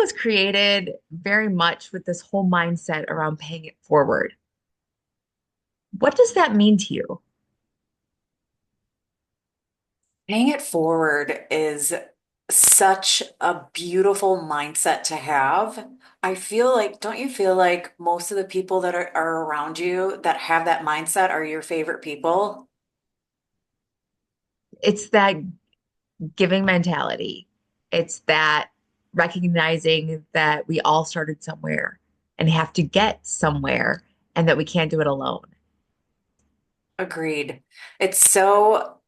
was created very much with this whole mindset around paying it forward. What does that mean to you? Paying it forward is such a beautiful mindset to have. I feel like, don't you feel like most of the people that are around you that have that mindset are your favorite people? It's that giving mentality. It's that recognizing that we all started somewhere and have to get somewhere and that we can't do it alone. Agreed. It's so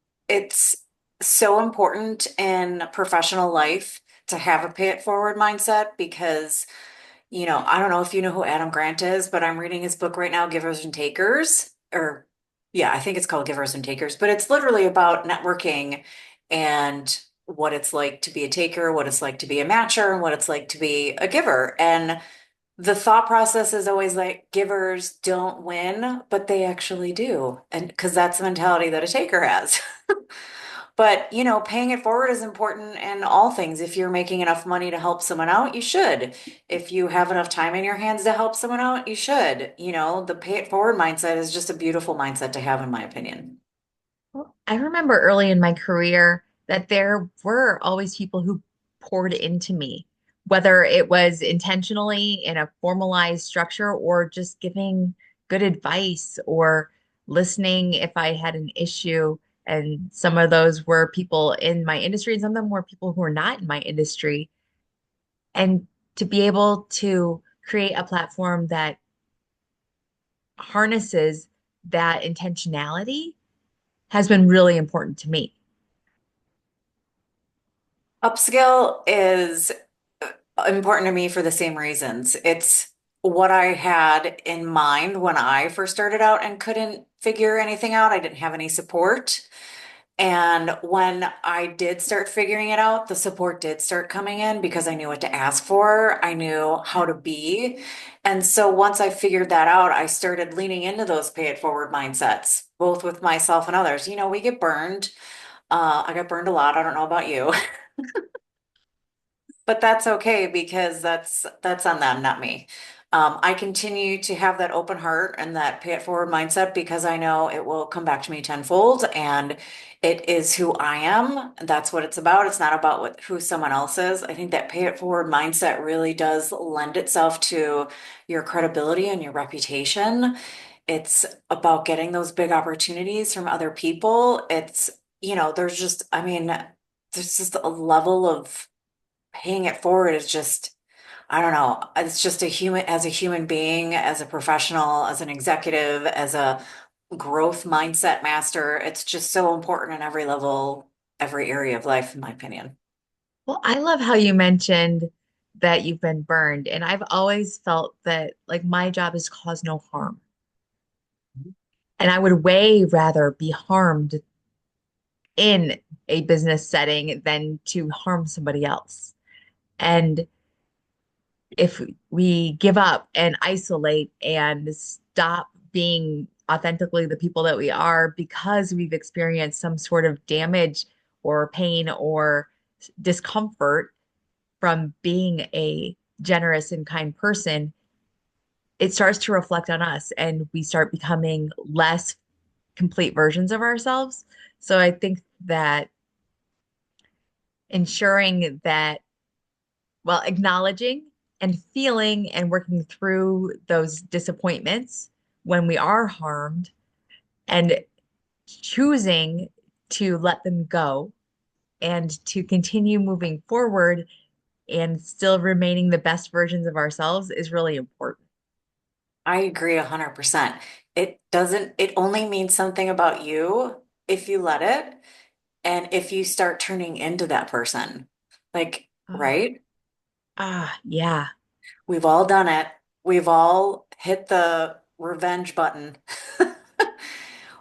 important in professional life to have a pay it forward mindset because I don't know if you know who Adam Grant is, but I'm reading his book right now, Givers and Takers. Or, yeah, I think it's called Givers and Takers, but it's literally about networking and what it's like to be a taker, what it's like to be a matcher, and what it's like to be a giver. And the thought process is always like givers don't win, but they actually do. And because that's the mentality that a taker has. But, paying it forward is important in all things. If you're making enough money to help someone out, you should. If you have enough time in your hands to help someone out, you should. The pay it forward mindset is just a beautiful mindset to have, in my opinion. Well, I remember early in my career that there were always people who poured into me, whether it was intentionally in a formalized structure or just giving good advice or listening if I had an issue. And some of those were people in my industry, and some of them were people who were not in my industry. And to be able to create a platform that harnesses that intentionality has been really important to me. Upskill is important to me for the same reasons. It's what I had in mind when I first started out and couldn't figure anything out. I didn't have any support. And when I did start figuring it out, the support did start coming in because I knew what to ask for. I knew how to be. And so once I figured that out, I started leaning into those pay it forward mindsets, both with myself and others. We get burned. I got burned a lot. I don't know about you. But that's okay because that's on them, not me. I continue to have that open heart and that pay it forward mindset because I know it will come back to me tenfold, and it is who I am. That's what it's about. It's not about who someone else is. I think that pay it forward mindset really does lend itself to your credibility and your reputation. It's about getting those big opportunities from other people. There's just, I mean, there's just a level of paying it forward is just, I don't know, it's just as a human being, as a professional, as an executive, as a growth mindset master, it's just so important in every level, every area of life, in my opinion. Well, I love how you mentioned that you've been burned, and I've always felt that like my job is cause no harm. And I would way rather be harmed in a business setting than to harm somebody else. And if we give up and isolate and stop being authentically the people that we are because we've experienced some sort of damage or pain or discomfort from being a generous and kind person, it starts to reflect on us and we start becoming less complete versions of ourselves. So I think that ensuring that, well, acknowledging and feeling and working through those disappointments when we are harmed and choosing to let them go and to continue moving forward and still remaining the best versions of ourselves is really important. I agree 100%. It only means something about you if you let it and if you start turning into that person. Like, Ah, right? yeah. We've all done it. We've all hit the revenge button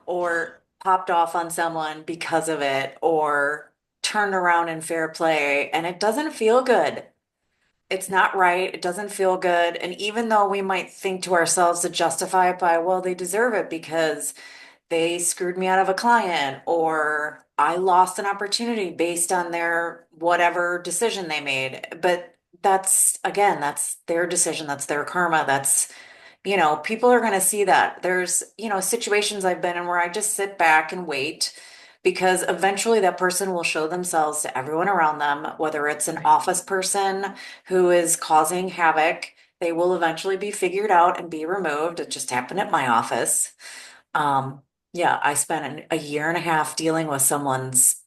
or popped off on someone because of it or turned around in fair play, and it doesn't feel good. It's not right. It doesn't feel good. And even though we might think to ourselves to justify it by, well, they deserve it because they screwed me out of a client or I lost an opportunity based on their whatever decision they made. But that's again, that's their decision, that's their karma. That's, people are going to see that. There's, situations I've been in where I just sit back and wait because eventually that person will show themselves to everyone around them, whether it's an Right. office person who is causing havoc, they will eventually be figured out and be removed. It just happened at my office. Um, yeah, I spent a year and a half dealing with someone's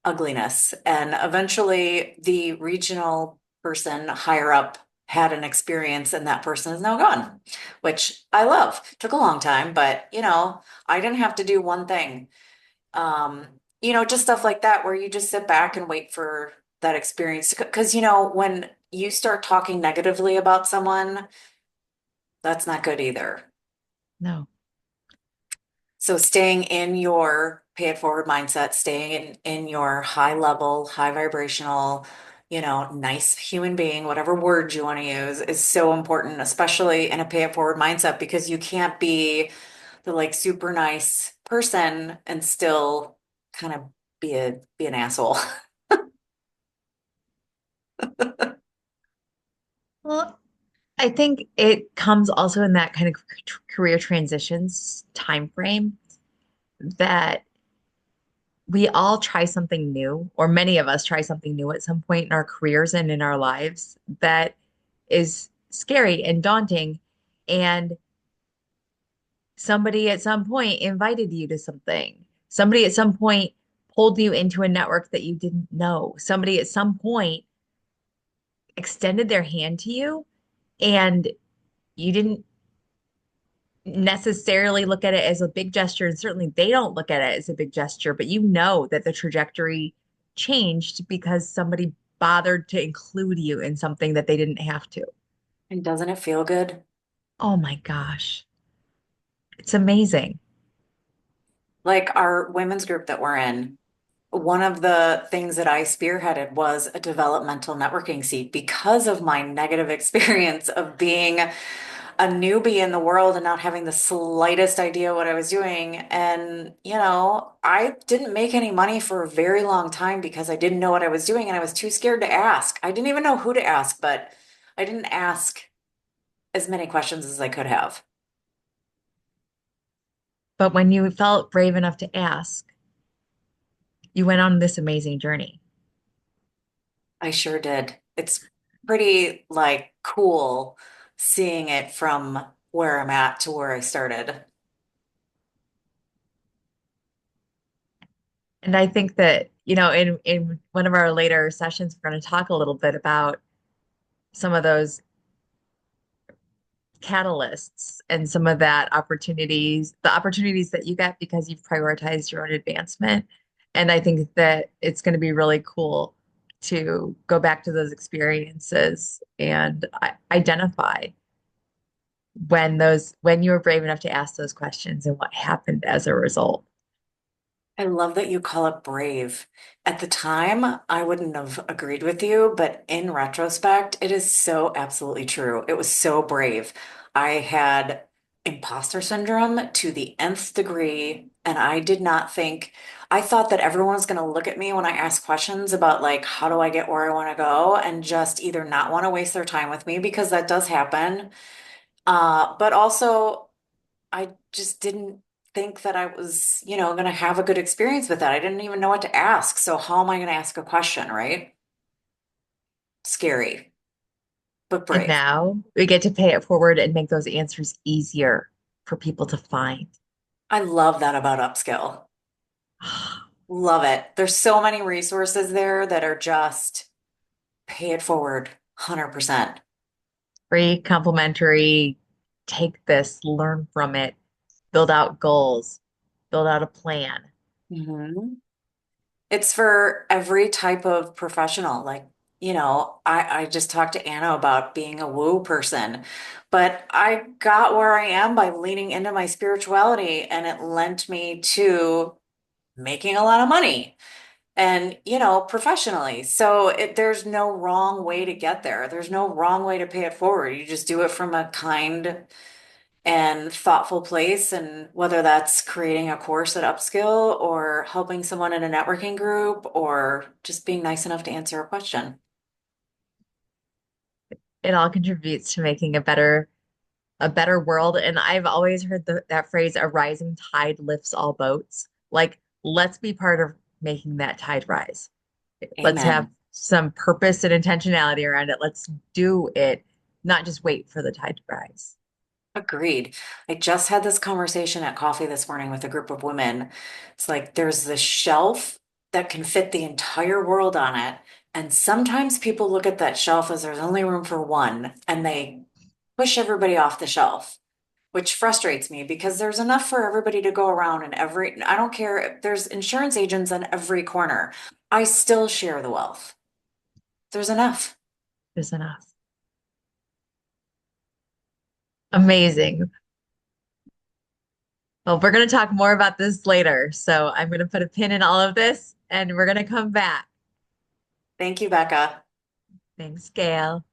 ugliness. And eventually, the regional person higher up had an experience, and that person is now gone, which I love. Took a long time, but I didn't have to do one thing. Just stuff like that where you just sit back and wait for that experience. Because, when you start talking negatively about someone, that's not good either. No. So staying in your pay it forward mindset, staying in your high level, high vibrational, nice human being, whatever word you want to use, is so important, especially in a pay it forward mindset, because you can't be the like super nice person and still kind of be an asshole. Well, I think it comes also in that kind of career transitions time frame that we all try something new, or many of us try something new at some point in our careers and in our lives that is scary and daunting. And somebody at some point invited you to something. Somebody at some point pulled you into a network that you didn't know. Somebody at some point extended their hand to you and you didn't necessarily look at it as a big gesture, and certainly they don't look at it as a big gesture, but you know that the trajectory changed because somebody bothered to include you in something that they didn't have to. And doesn't it feel good? Oh my gosh, it's amazing. Like our women's group that we're in. One of the things that I spearheaded was a developmental networking seat because of my negative experience of being a newbie in the world and not having the slightest idea what I was doing. And, I didn't make any money for a very long time because I didn't know what I was doing and I was too scared to ask. I didn't even know who to ask, but I didn't ask as many questions as I could have. But when you felt brave enough to ask, you went on this amazing journey. I sure did. It's pretty like cool seeing it from where I'm at to where I started. And I think that, in one of our later sessions, we're going to talk a little bit about some of those catalysts and some of that opportunities, the opportunities that you get because you've prioritized your own advancement. And I think that it's going to be really cool to go back to those experiences and identify when you were brave enough to ask those questions and what happened as a result. I love that you call it brave. At the time, I wouldn't have agreed with you, but in retrospect, it is so absolutely true. It was so brave. I had imposter syndrome to the nth degree, and I did not think, I thought that everyone was going to look at me when I asked questions about, like, how do I get where I want to go, and just either not want to waste their time with me because that does happen. But also, I just didn't think that I was, going to have a good experience with that. I didn't even know what to ask. So how am I going to ask a question, right? Scary, but And brave. now we get to pay it forward and make those answers easier for people to find. I love that about Upskill. Love it. There's so many resources there that are just pay it forward, 100%. Free, complimentary, take this, learn from it, build out goals, build out a plan. Mhm. It's for every type of professional. Like, I just talked to Anna about being a woo person, but I got where I am by leaning into my spirituality, and it lent me to making a lot of money and, professionally. So there's no wrong way to get there. There's no wrong way to pay it forward. You just do it from a kind and thoughtful place. And whether that's creating a course at Upskill or helping someone in a networking group or just being nice enough to answer a question. it all contributes to making a better world. And I've always heard that phrase, a rising tide lifts all boats. Like, let's be part of making that tide rise. Let's have Amen. some purpose and intentionality around it. Let's do it, not just wait for the tide to rise. Agreed. I just had this conversation at coffee this morning with a group of women. It's like there's this shelf that can fit the entire world on it. And sometimes people look at that shelf as there's only room for one, and they push everybody off the shelf, which frustrates me because there's enough for everybody to go around and I don't care if there's insurance agents on every corner. I still share the wealth. There's enough. There's enough. Amazing. Well, we're going to talk more about this later. So I'm going to put a pin in all of this and we're going to come back. Thank you, Becca. Thanks, Gail.